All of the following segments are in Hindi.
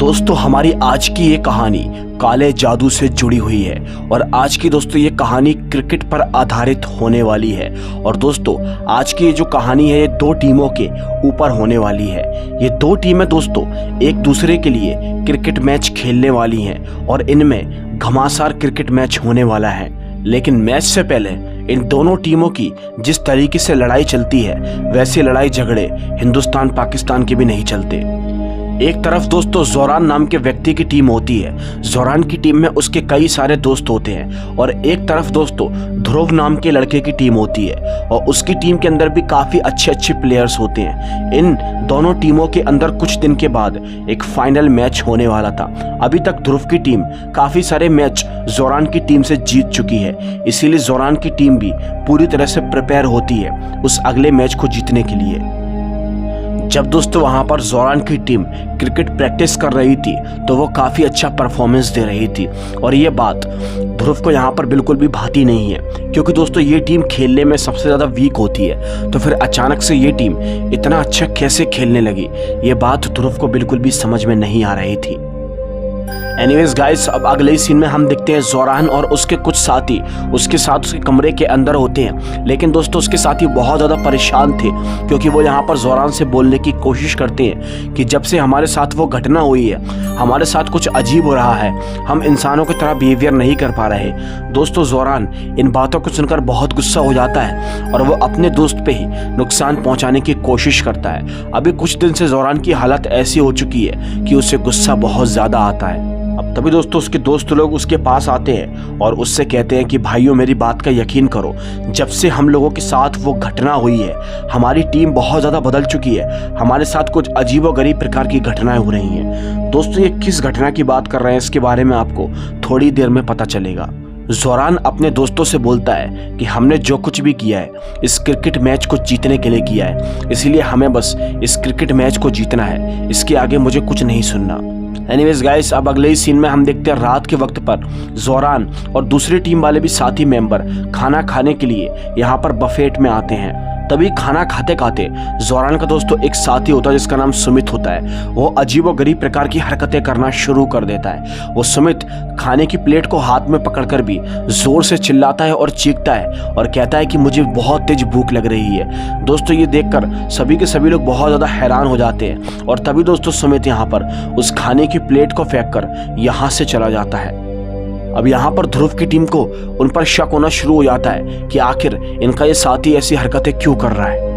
दोस्तों हमारी आज की ये कहानी काले जादू से जुड़ी हुई है और आज की दोस्तों ये कहानी क्रिकेट पर आधारित होने वाली है। और दोस्तों आज की ये जो कहानी है ये दो टीमों के ऊपर होने वाली है। ये दो टीमें दोस्तों एक दूसरे के लिए क्रिकेट मैच खेलने वाली हैं और इनमें घमासान क्रिकेट मैच होने वाला है। लेकिन मैच से पहले इन दोनों टीमों की जिस तरीके से लड़ाई चलती है वैसे लड़ाई झगड़े हिंदुस्तान पाकिस्तान के भी नहीं चलते। एक तरफ दोस्तों जोरान नाम के व्यक्ति की टीम होती है। जोरान की टीम में उसके कई सारे दोस्त होते हैं और एक तरफ दोस्तों ध्रुव नाम के लड़के की टीम होती है और उसकी टीम के अंदर भी काफ़ी अच्छे अच्छे प्लेयर्स होते हैं। इन दोनों टीमों के अंदर कुछ दिन के बाद एक फाइनल मैच होने वाला था। अभी तक ध्रुव की टीम काफ़ी सारे मैच जोरान की टीम से जीत चुकी है, इसीलिए जोरान की टीम भी पूरी तरह से प्रिपेयर होती है उस अगले मैच को जीतने के लिए। जब दोस्तों वहां पर जोरान की टीम क्रिकेट प्रैक्टिस कर रही थी तो वो काफ़ी अच्छा परफॉर्मेंस दे रही थी और ये बात ध्रुव को यहाँ पर बिल्कुल भी भाती नहीं है, क्योंकि दोस्तों ये टीम खेलने में सबसे ज़्यादा वीक होती है। तो फिर अचानक से ये टीम इतना अच्छा कैसे खेलने लगी, ये बात ध्रुव को बिल्कुल भी समझ में नहीं आ रही थी। एनीवेज गाइस, अब अगले ही सीन में हम देखते हैं जोरान और उसके कुछ साथी उसके साथ उसके कमरे के अंदर होते हैं। लेकिन दोस्तों उसके साथी बहुत ज़्यादा परेशान थे, क्योंकि वो यहाँ पर जोरान से बोलने की कोशिश करते हैं कि जब से हमारे साथ वो घटना हुई है हमारे साथ कुछ अजीब हो रहा है, हम इंसानों की तरह बिहेवियर नहीं कर पा रहे। दोस्तों जोरान इन बातों को सुनकर बहुत गुस्सा हो जाता है और वो अपने दोस्त पे ही नुकसान पहुँचाने की कोशिश करता है। अभी कुछ दिन से जोरान की हालत ऐसी हो चुकी है कि उसे गुस्सा बहुत ज़्यादा आता है। अब तभी दोस्तों उसके दोस्त लोग उसके पास आते हैं और उससे कहते हैं कि भाइयों मेरी बात का यकीन करो, जब से हम लोगों के साथ वो घटना हुई है हमारी टीम बहुत ज़्यादा बदल चुकी है, हमारे साथ कुछ अजीबोगरीब प्रकार की घटनाएं हो रही हैं। दोस्तों ये किस घटना की बात कर रहे हैं इसके बारे में आपको थोड़ी देर में पता चलेगा। जोरान अपने दोस्तों से बोलता है कि हमने जो कुछ भी किया है इस क्रिकेट मैच को जीतने के लिए किया है, इसलिए हमें बस इस क्रिकेट मैच को जीतना है, इसके आगे मुझे कुछ नहीं सुनना। एनीवेज गाइस, अब अगले ही सीन में हम देखते हैं रात के वक्त पर जोरान और दूसरी टीम वाले भी साथी मेंबर खाना खाने के लिए यहाँ पर बफेट में आते हैं। तभी खाना खाते खाते जोरान का दोस्तों एक साथी होता है जिसका नाम सुमित होता है। वो अजीबोगरीब प्रकार की हरकतें करना शुरू कर देता है। वो सुमित खाने की प्लेट को हाथ में पकड़कर भी जोर से चिल्लाता है और चीखता है और कहता है कि मुझे बहुत तेज भूख लग रही है। दोस्तों ये देखकर सभी के सभी लोग बहुत ज़्यादा हैरान हो जाते हैं और तभी दोस्तों सुमित यहाँ पर उस खाने की प्लेट को फेंक कर यहाँ से चला जाता है। अब यहाँ पर ध्रुव की टीम को उन पर शक होना शुरू हो जाता है कि आखिर इनका ये साथी ऐसी हरकतें क्यों कर रहा है।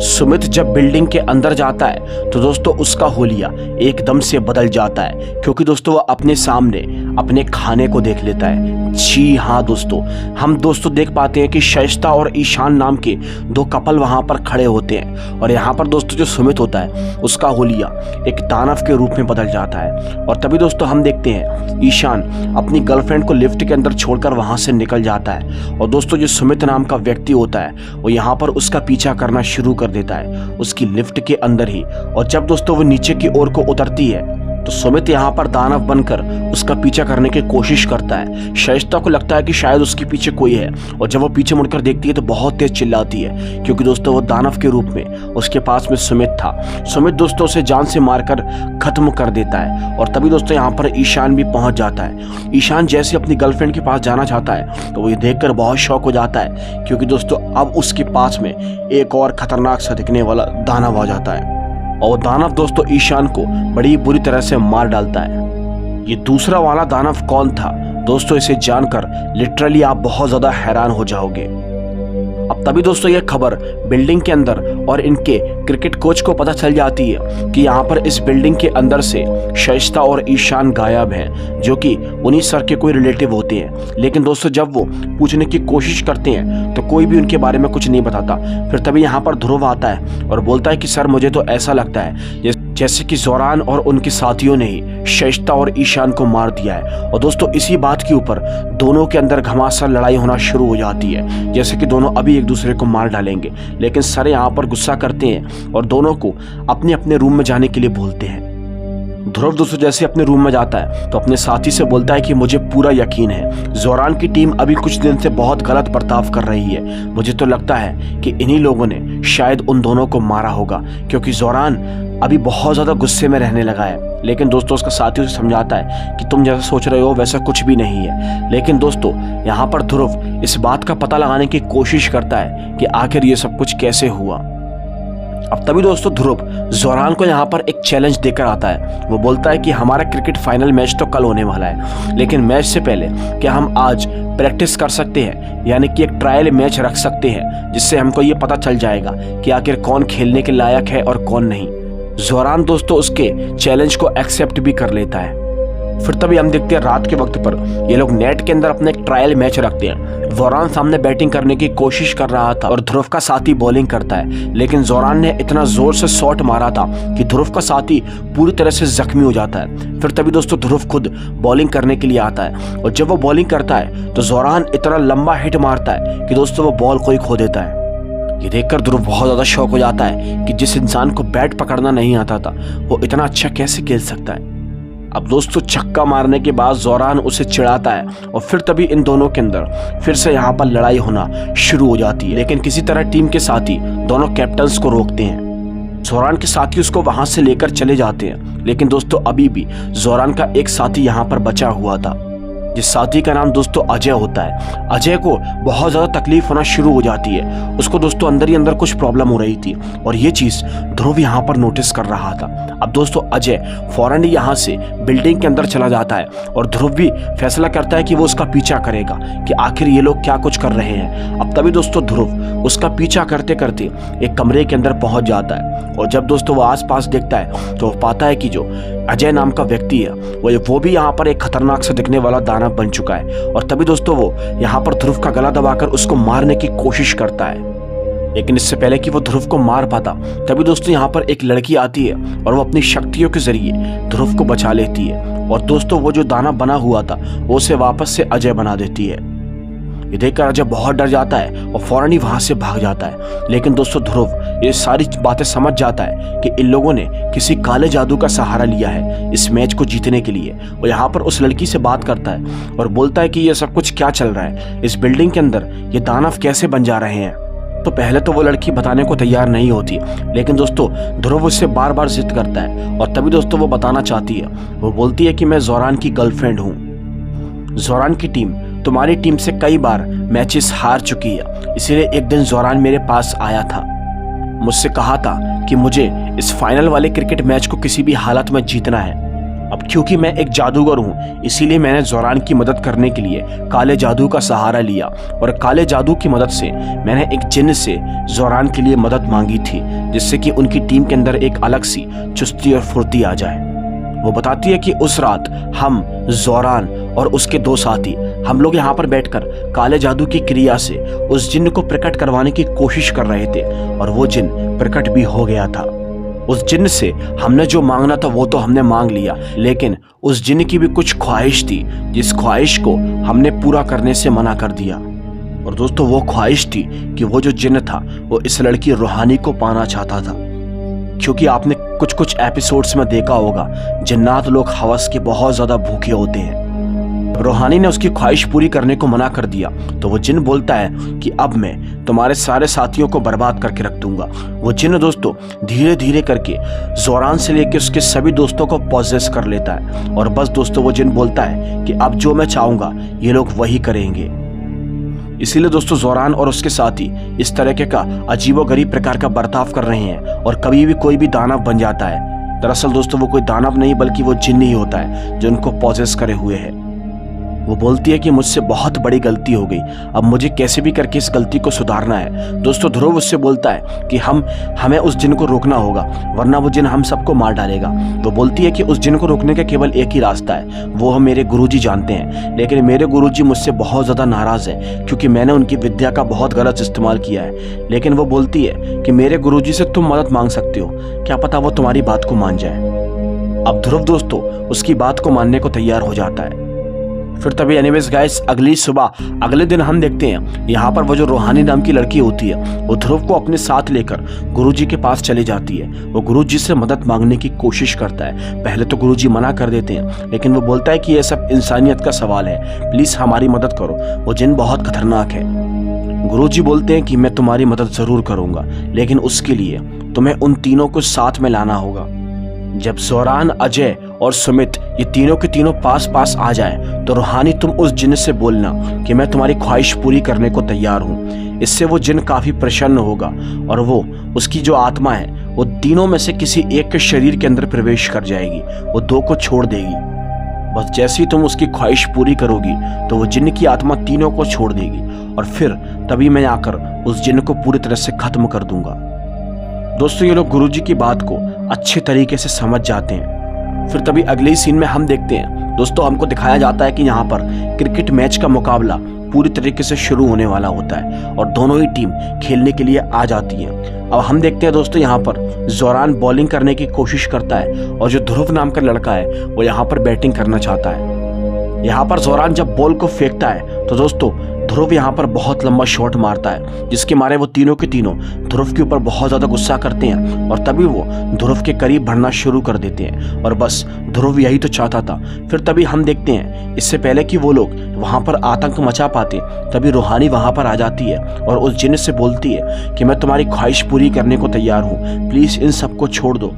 सुमित जब बिल्डिंग के अंदर जाता है तो दोस्तों उसका होलिया एकदम से बदल जाता है, क्योंकि दोस्तों वह अपने सामने अपने खाने को देख लेता है। जी हाँ दोस्तों, हम दोस्तों देख पाते हैं कि शाइस्ता और ईशान नाम के दो कपल वहां पर खड़े होते हैं और यहाँ पर दोस्तों जो सुमित होता है उसका होलिया एक दानव के रूप में बदल जाता है। और तभी दोस्तों हम देखते हैं ईशान अपनी गर्लफ्रेंड को लिफ्ट के अंदर छोड़कर वहां से निकल जाता है और दोस्तों जो सुमित नाम का व्यक्ति होता है वो यहाँ पर उसका पीछा करना शुरू कर देता है उसकी लिफ्ट के अंदर ही। और जब दोस्तों वो नीचे की ओर को उतरती है तो सुमित यहाँ पर दानव बनकर उसका पीछा करने की कोशिश करता है। शाइस्ता को लगता है कि शायद उसके पीछे कोई है और जब वो पीछे मुड़कर देखती है तो बहुत तेज चिल्लाती है, क्योंकि दोस्तों वो दानव के रूप में उसके पास में सुमित था। सुमित दोस्तों उसे जान से मारकर खत्म कर देता है और तभी दोस्तों यहाँ पर ईशान भी पहुंच जाता है। ईशान जैसे अपनी गर्लफ्रेंड के पास जाना चाहता है तो वो ये देखकर बहुत शौक हो जाता है, क्योंकि दोस्तों अब उसके पास में एक और खतरनाक सा दिखने वाला दानव आ जाता है और दानव दोस्तों ईशान को बड़ी बुरी तरह से मार डालता है। ये दूसरा वाला दानव कौन था दोस्तों, इसे जानकर लिटरली आप बहुत ज्यादा हैरान हो जाओगे। अब तभी दोस्तों ये खबर बिल्डिंग के अंदर और इनके क्रिकेट कोच को पता चल जाती है कि यहाँ पर इस बिल्डिंग के अंदर से शाइस्ता और ईशान गायब हैं, जो कि उन्हीं सर के कोई रिलेटिव होते हैं। लेकिन दोस्तों जब वो पूछने की कोशिश करते हैं तो कोई भी उनके बारे में कुछ नहीं बताता। फिर तभी यहाँ पर ध्रुव आता है और बोलता है कि सर मुझे तो ऐसा लगता है जैसे कि जोरान और उनके साथियों ने ही शाइस्ता और ईशान को मार दिया है। और दोस्तों इसी बात के ऊपर दोनों के अंदर घमासान लड़ाई होना शुरू हो जाती है, जैसे कि दोनों अभी एक दूसरे को मार डालेंगे। लेकिन सर यहाँ पर गुस्सा करते हैं और दोनों को अपने अपने रूम में जाने के लिए बोलते हैं। ध्रुव दोस्तों जैसे अपने रूम में जाता है तो अपने साथी से बोलता है कि मुझे पूरा यकीन है जोरान की टीम अभी कुछ दिन से बहुत गलत बर्ताव कर रही है। मुझे तो लगता है कि इन्हीं लोगों ने शायद उन दोनों को मारा होगा, क्योंकि जोरान अभी बहुत ज़्यादा गुस्से में रहने लगा है। लेकिन दोस्तों उसका साथी उसे समझाता है कि तुम जैसा सोच रहे हो वैसा कुछ भी नहीं है। लेकिन दोस्तों यहाँ पर ध्रुव इस बात का पता लगाने की कोशिश करता है कि आखिर ये सब कुछ कैसे हुआ। अब तभी दोस्तों ध्रुव जोरान को यहाँ पर एक चैलेंज देकर आता है। वो बोलता है कि हमारा क्रिकेट फाइनल मैच तो कल होने वाला है, लेकिन मैच से पहले क्या हम आज प्रैक्टिस कर सकते हैं, यानी कि एक ट्रायल मैच रख सकते हैं, जिससे हमको ये पता चल जाएगा कि आखिर कौन खेलने के लायक है और कौन नहीं। जोरान दोस्तों उसके चैलेंज को एक्सेप्ट भी कर लेता है। फिर तभी हम देखते हैं रात के वक्त पर ये लोग नेट के अंदर अपने एक ट्रायल मैच रखते हैं। जोरान सामने बैटिंग करने की कोशिश कर रहा था और ध्रुव का साथी बॉलिंग करता है, लेकिन जोरान ने इतना जोर से शॉट मारा था कि ध्रुव का साथी पूरी तरह से जख्मी हो जाता है। फिर तभी दोस्तों ध्रुव खुद बॉलिंग करने के लिए आता है और जब वो बॉलिंग करता है तो जोरान इतना लंबा हिट मारता है कि दोस्तों वो बॉल को ही खो देता है। ये देखकर ध्रुव बहुत ज्यादा शॉक हो जाता है कि जिस इंसान को बैट पकड़ना नहीं आता था वो इतना अच्छा कैसे खेल सकता है। अब दोस्तों छक्का मारने के बाद जोरान उसे चिढ़ाता है और फिर तभी इन दोनों के अंदर फिर से यहाँ पर लड़ाई होना शुरू हो जाती है। लेकिन किसी तरह टीम के साथी दोनों कैप्टन्स को रोकते हैं। जोरान के साथी उसको वहां से लेकर चले जाते हैं, लेकिन दोस्तों अभी भी जोरान का एक साथी यहाँ पर बचा हुआ था, जिस साथी का नाम दोस्तों अजय होता है। अजय को बहुत ज़्यादा तकलीफ होना शुरू हो जाती है। उसको दोस्तों अंदर ही अंदर कुछ प्रॉब्लम हो रही थी और ये चीज़ ध्रुव यहाँ पर नोटिस कर रहा था। अब दोस्तों अजय फौरन ही यहाँ से बिल्डिंग के अंदर चला जाता है और ध्रुव भी फैसला करता है कि वो उसका पीछा करेगा कि आखिर ये लोग क्या कुछ कर रहे हैं। अब तभी दोस्तों ध्रुव उसका पीछा करते करते एक कमरे के अंदर पहुंच जाता है और जब दोस्तों वो आसपास देखता है तो वो पाता है कि जो अजय नाम का व्यक्ति है वो भी यहाँ पर एक खतरनाक से दिखने वाला दानव बन चुका है। और तभी दोस्तों वो यहाँ पर ध्रुव का गला दबाकर उसको मारने की कोशिश करता है। लेकिन इससे पहले कि वो ध्रुव को मार पाता तभी दोस्तों यहाँ पर एक लड़की आती है और वो अपनी शक्तियों के जरिए ध्रुव को बचा लेती है और दोस्तों वो जो दानव बना हुआ था वो उसे वापस से अजय बना देती है। ये देखकर अजय बहुत डर जाता है और फौरन ही वहां से भाग जाता है। लेकिन दोस्तों ध्रुव ये सारी बातें समझ जाता है कि इन लोगों ने किसी काले जादू का सहारा लिया है इस मैच को जीतने के लिए। वो यहाँ पर उस लड़की से बात करता है और बोलता है कि ये सब कुछ क्या चल रहा है, इस बिल्डिंग के अंदर ये दानव कैसे बन जा रहे हैं। तो पहले तो वो लड़की बताने को तैयार नहीं होती, लेकिन दोस्तों ध्रुव उससे बार बार जिद करता है और तभी दोस्तों वो बताना चाहती है। वो बोलती है कि मैं जोरान की गर्लफ्रेंड हूँ। जोरान की टीम तुम्हारी टीम से कई बार मैचेस हार चुकी है, इसीलिए एक दिन जोरान मेरे पास आया था, मुझसे कहा था कि मुझे इस फाइनल वाले क्रिकेट मैच को किसी भी हालत में जीतना है। अब क्योंकि मैं एक जादूगर हूँ इसीलिए मैंने जोरान की मदद करने के लिए काले जादू का सहारा लिया और काले जादू की मदद से मैंने एक जिन्न से जोरान के लिए मदद मांगी थी, जिससे कि उनकी टीम के अंदर एक अलग सी चुस्ती और फुर्ती आ जाए। वो बताती है कि उस रात हम जोरान और उसके दो साथी हम लोग यहाँ पर बैठकर काले जादू की क्रिया से उस जिन्न को प्रकट करवाने की कोशिश कर रहे थे और वो जिन्न प्रकट भी हो गया था। उस जिन्न से हमने जो मांगना था वो तो हमने मांग लिया, लेकिन उस जिन्न की भी कुछ ख्वाहिश थी जिस ख्वाहिश को हमने पूरा करने से मना कर दिया। और दोस्तों वो ख्वाहिश थी कि वो जो जिन्न था वो इस लड़की रूहानी को पाना चाहता था, क्योंकि आपने कुछ एपिसोड्स में देखा होगा जिन्नात लोग हवस के बहुत ज्यादा भूखे होते हैं। रूहानी ने उसकी ख्वाहिश पूरी करने को मना कर दिया तो वो जिन्न बोलता है कि अब मैं तुम्हारे सारे साथियों को बर्बाद करके रख दूंगा। वो जिन्न दोस्तों धीरे धीरे करके जोरान से लेकर उसके सभी दोस्तों को पॉजेस कर लेता है और बस दोस्तों वो जिन्न बोलता है कि अब जो मैं चाहूंगा ये लोग वही करेंगे। इसीलिए दोस्तों जोरान और उसके साथी इस तरह का अजीबोगरीब प्रकार का बर्ताव कर रहे हैं और कभी भी कोई भी दानव बन जाता है। दरअसल दोस्तों वो कोई दानव नहीं बल्कि वो जिन्न ही होता है जो उनको पॉजेस करे हुए है। वो बोलती है कि मुझसे बहुत बड़ी गलती हो गई, अब मुझे कैसे भी करके इस गलती को सुधारना है। दोस्तों ध्रुव उससे बोलता है कि हमें उस जिन्न को रोकना होगा वरना वो जिन्न हम सबको मार डालेगा। वो बोलती है कि उस जिन्न को रोकने का केवल एक ही रास्ता है, वो हम मेरे गुरुजी जानते हैं, लेकिन मेरे गुरुजी मुझसे बहुत ज़्यादा नाराज़ है क्योंकि मैंने उनकी विद्या का बहुत गलत इस्तेमाल किया है। लेकिन वो बोलती है कि मेरे गुरुजी से तुम मदद मांग सकते हो, क्या पता वो तुम्हारी बात को मान जाए। अब ध्रुव दोस्तों उसकी बात को मानने को तैयार हो जाता है। फिर तभी एनीवेज गाइस अगली सुबह अगले दिन हम देखते हैं यहाँ पर वो जो रूहानी नाम की लड़की होती है वो ध्रुव को अपने साथ लेकर गुरुजी के पास चली जाती है। वो गुरुजी से मदद मांगने की कोशिश करता है। पहले तो गुरुजी मना कर देते हैं, लेकिन वो बोलता है कि ये सब इंसानियत का सवाल है, प्लीज हमारी मदद करो, वो जिन्न बहुत खतरनाक है। गुरुजी बोलते हैं कि मैं तुम्हारी मदद जरूर करूंगा, लेकिन उसके लिए तुम्हें उन तीनों को साथ में लाना होगा। जब जोरान, अजय और सुमित ये तीनों के तीनों पास पास आ जाए तो रूहानी तुम उस जिन से बोलना कि मैं तुम्हारी ख्वाहिश पूरी करने को तैयार हूँ। इससे वो जिन काफी प्रसन्न होगा और वो उसकी जो आत्मा है वो तीनों में से किसी एक के शरीर के अंदर प्रवेश कर जाएगी, वो दो को छोड़ देगी। बस जैसे ही तुम उसकी ख्वाहिश पूरी करोगी तो वो जिन की आत्मा तीनों को छोड़ देगी और फिर तभी मैं आकर उस जिन को पूरी तरह से खत्म कर दूंगा। दोस्तों ये लोग गुरुजी की बात को अच्छे तरीके से समझ जाते हैं। फिर तभी अगले ही सीन में हम देखते हैं दोस्तों, हमको दिखाया जाता है कि यहाँ पर क्रिकेट मैच का मुकाबला पूरी तरीके से शुरू होने वाला होता है और दोनों ही टीम खेलने के लिए आ जाती है। अब हम देखते हैं दोस्तों, यहाँ पर जोरान बॉलिंग करने की कोशिश करता है और जो ध्रुव नाम का लड़का है वो यहाँ पर बैटिंग करना चाहता है। यहाँ पर जोरान जब बॉल को फेंकता है तो दोस्तों ध्रुव यहाँ पर बहुत लंबा शॉट मारता है, जिसके मारे वो तीनों के तीनों ध्रुव के ऊपर बहुत ज़्यादा गुस्सा करते हैं और तभी वो ध्रुव के करीब बढ़ना शुरू कर देते हैं और बस ध्रुव यही तो चाहता था। फिर तभी हम देखते हैं, इससे पहले कि वो लोग वहाँ पर आतंक मचा पाते तभी रूहानी वहाँ पर आ जाती है और उस जिन से बोलती है कि मैं तुम्हारी ख्वाहिश पूरी करने को तैयार हूँ, प्लीज़ इन सबको छोड़ दो।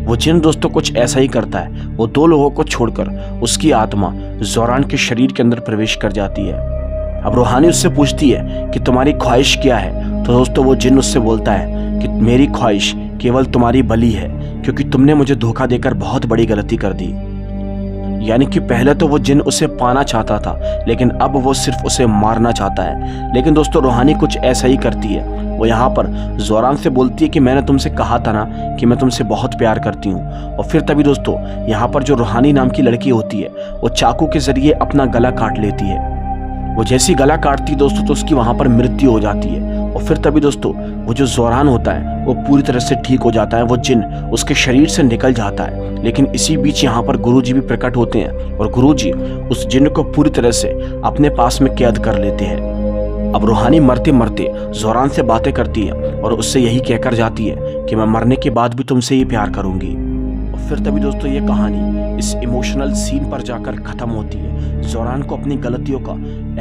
वो जिन दोस्तों कुछ ऐसा ही करता है, वो दो लोगों को छोड़कर उसकी आत्मा जोरान के शरीर के अंदर प्रवेश कर जाती है। अब रूहानी उससे पूछती है कि तुम्हारी ख्वाहिश क्या है, तो दोस्तों वो जिन उससे बोलता है कि मेरी ख्वाहिश केवल तुम्हारी बलि है, क्योंकि तुमने मुझे धोखा देकर बहुत बड़ी गलती कर दी। यानी कि पहले तो वो जिन उसे पाना चाहता था, लेकिन अब वो सिर्फ उसे मारना चाहता है। लेकिन दोस्तों रूहानी कुछ ऐसा ही करती है, वो यहाँ पर जोरान से बोलती है कि मैंने तुमसे कहा था ना कि मैं तुमसे बहुत प्यार करती हूँ। और फिर तभी दोस्तों यहाँ पर जो रूहानी नाम की लड़की होती है वो चाकू के जरिए अपना गला काट लेती है। वो जैसी गला काटती है दोस्तों तो उसकी वहाँ पर मृत्यु हो जाती है। और फिर तभी दोस्तों वो जो जोरान होता है वो पूरी तरह से ठीक हो जाता है, वो जिन उसके शरीर से निकल जाता है। लेकिन इसी बीच यहाँ पर गुरुजी भी प्रकट होते हैं और गुरुजी उस जिन को पूरी तरह से अपने पास में कैद कर लेते हैं। अब रूहानी मरते मरते जोरान से बातें करती है और उससे यही कहकर जाती है कि मैं मरने के बाद भी तुमसे ही प्यार करूंगी। और फिर तभी दोस्तों ये कहानी इस इमोशनल सीन पर जाकर खत्म होती है। जोरान को अपनी गलतियों का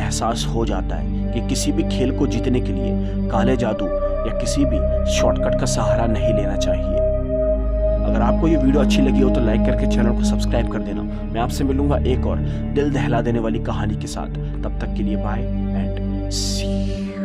एहसास हो जाता है कि किसी भी खेल को जीतने के लिए काले जादू या किसी भी शॉर्टकट का सहारा नहीं लेना चाहिए। अगर आपको ये वीडियो अच्छी लगी हो तो लाइक करके चैनल को सब्सक्राइब कर देना। मैं आपसे मिलूंगा एक और दिल दहला देने वाली कहानी के साथ। तब तक के लिए बाय एंड सी यू।